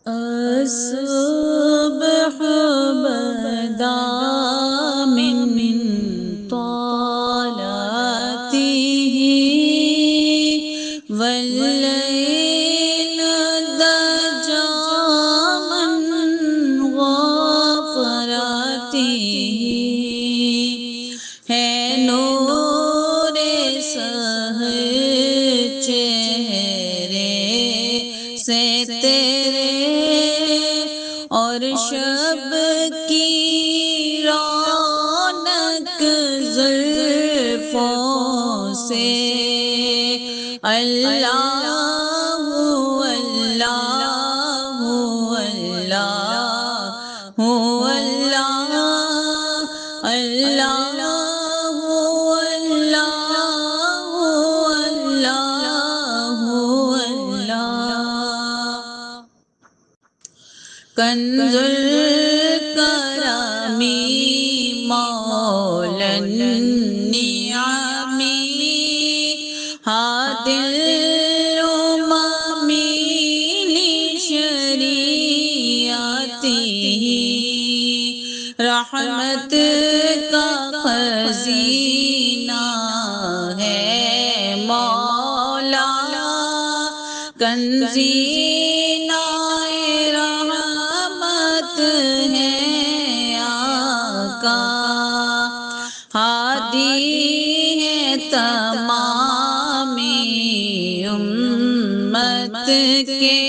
الصبح بدا من طلعته والليل دجى من غفرته ہے نور سحر چہرے سے تیرے اور شب کی رونق زلفوں سے اللہ اللہ اللہ اللہ کنز الکرم مولا النعم ہادی الامم لشریعته رحمت کا خزینہ ہے مولا کنزینہ ہے آقا ہادی ہے تمامی امت کے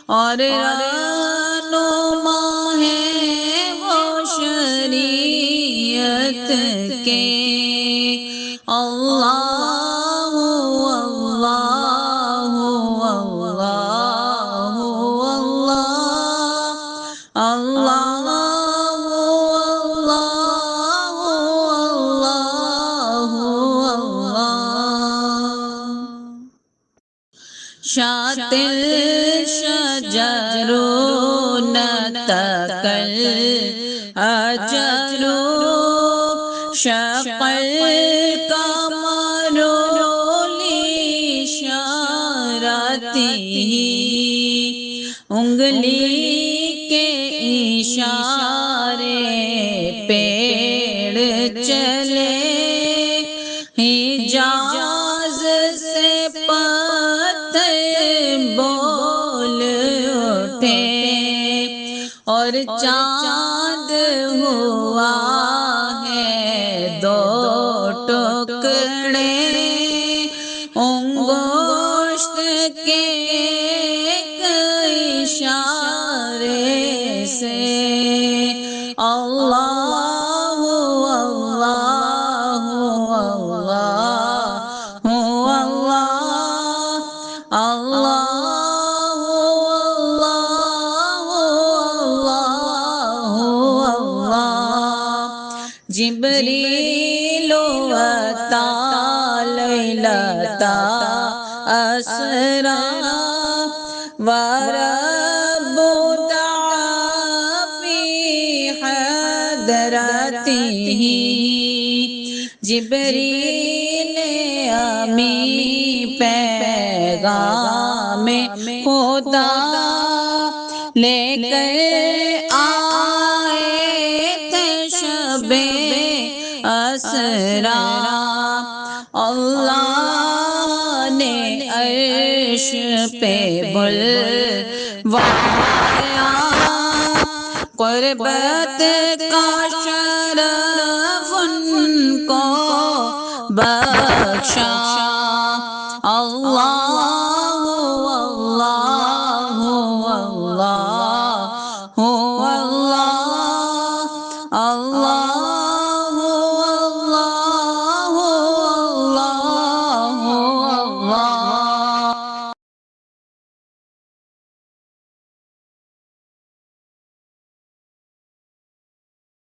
اور رہنما ہے وہ شریعت کے اللہ شاط الشجر نطق الحجر شق القمر لإشارته انگلی کے اشارے پیڑ چلے حجاز سے بول اٹھے اور چاند ہوا ہے دو ٹکڑے انگشت کے ایک اشارے سے اللہ جبریل اتا لیلۃ اسرا ورب دعا فی حضرته جبریل امی پیغام خدا لے کر اسرا اللہ نے عرش پہ بلوایا قربت کا شرف ان کو بخشا اللہ